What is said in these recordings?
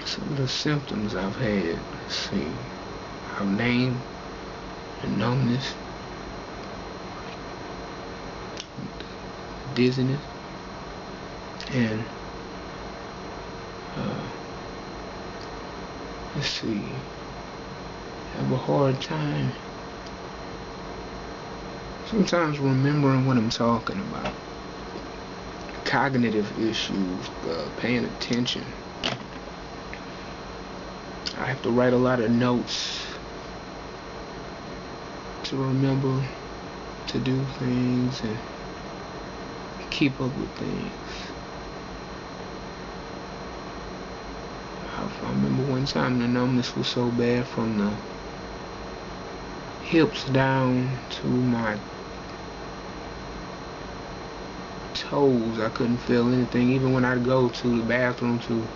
Some of the symptoms I've had, let's see, I've named the numbness, dizziness, and uh, let's see, have a hard time sometimes remembering what I'm talking about. Cognitive issues, paying attention. I have to write a lot of notes to remember to do things and keep up with things. I remember one time the numbness was so bad from the hips down to my toes. I couldn't feel anything. Even when I'd go to the bathroom to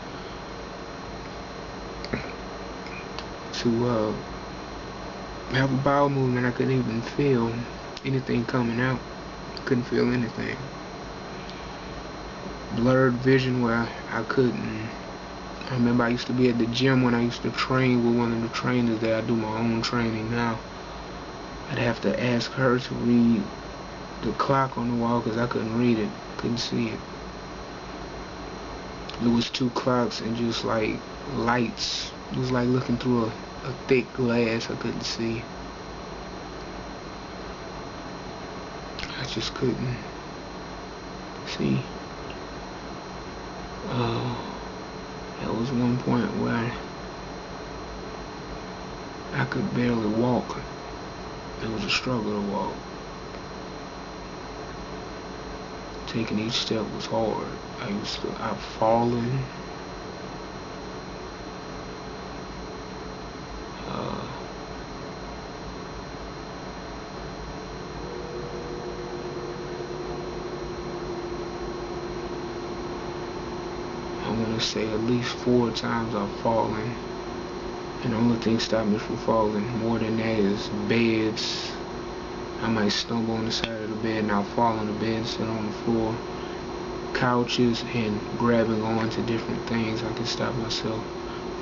have a bowel movement, I couldn't even feel anything coming out. Couldn't feel anything. Blurred vision where I couldn't. I remember I used to be at the gym when I used to train with one of the trainers there. I do my own training now. I'd have to ask her to read the clock on the wall because I couldn't read it, couldn't see it. It was 2 clocks and just like lights. It was like looking through a thick glass I couldn't see. I just couldn't see. There was one point where I could barely walk. It was a struggle to walk. Taking each step was hard. I've fallen. I want to say at least 4 times I've fallen. And the only thing stopping me from falling more than that is beds. I might stumble on the side of the bed and I'll fall on the bed and sit on the floor. Couches and grabbing on to different things, I can stop myself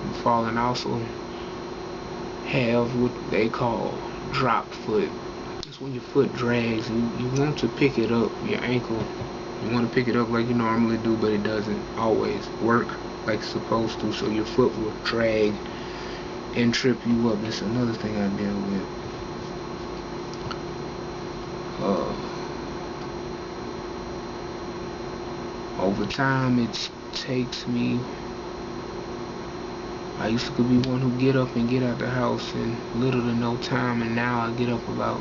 from falling. I also have what they call drop foot. It's when your foot drags. You want to pick it up, your ankle. You want to pick it up like you normally do, but it doesn't always work like it's supposed to. So your foot will drag and trip you up. That's another thing I deal with. Over time, it takes me. I used to be one who get up and get out the house in little to no time, and now I get up about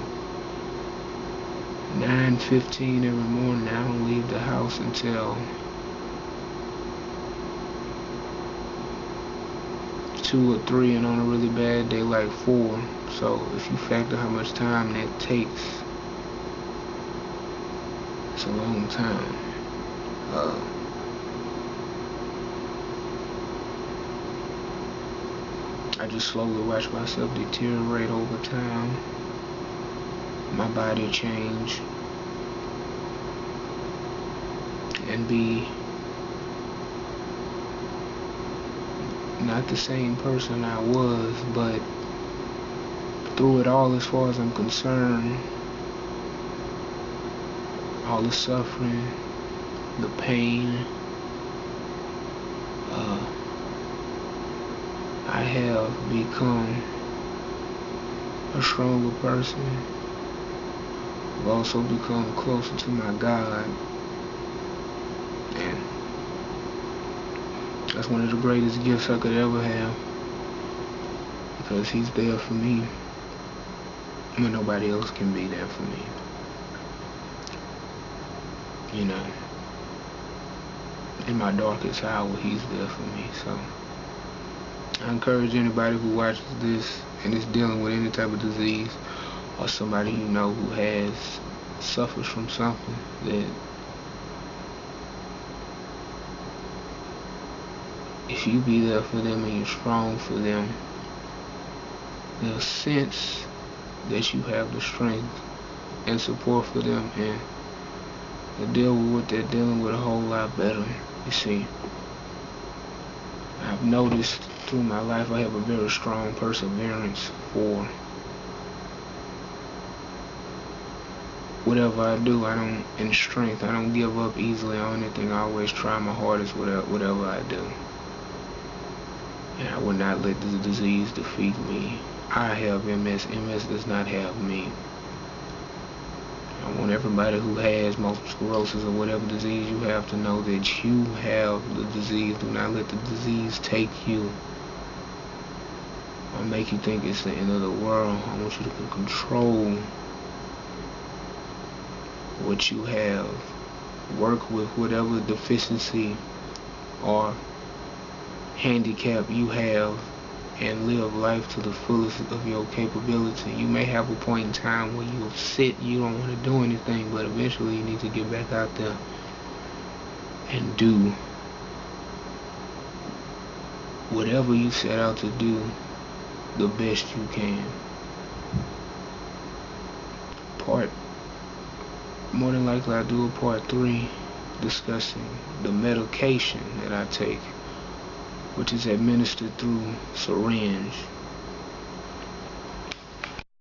9:15 every morning. I don't leave the house until 2 or 3, and on a really bad day like 4. So if you factor how much time that takes, it's a long time. I just slowly watch myself deteriorate over time. My body change and be not the same person I was, but through it all, as far as I'm concerned, all the suffering, the pain, I have become a stronger person. I've also become closer to my God, and that's one of the greatest gifts I could ever have, because He's there for me when nobody else can be there for me. You know, in my darkest hour, He's there for me. So I encourage anybody who watches this and is dealing with any type of disease, or somebody you know who suffers from something, that if you be there for them and you're strong for them, they'll sense that you have the strength and support for them, and they'll deal with what they're dealing with a whole lot better. You see, I I've noticed through my life I have a very strong perseverance for whatever I do. In strength, I don't give up easily on anything. I always try my hardest with whatever I do. And I will not let this disease defeat me. I have MS. MS does not have me. I want everybody who has multiple sclerosis or whatever disease you have to know that you have the disease. Do not let the disease take you or make you think it's the end of the world. I want you to control what you have. Work with whatever deficiency or handicap you have and live life to the fullest of your capability. You may have a point in time where you'll sit, you don't want to do anything, but eventually you need to get back out there and do whatever you set out to do the best you can. More than likely I'll do a part 3 discussing the medication that I take, which is administered through syringe.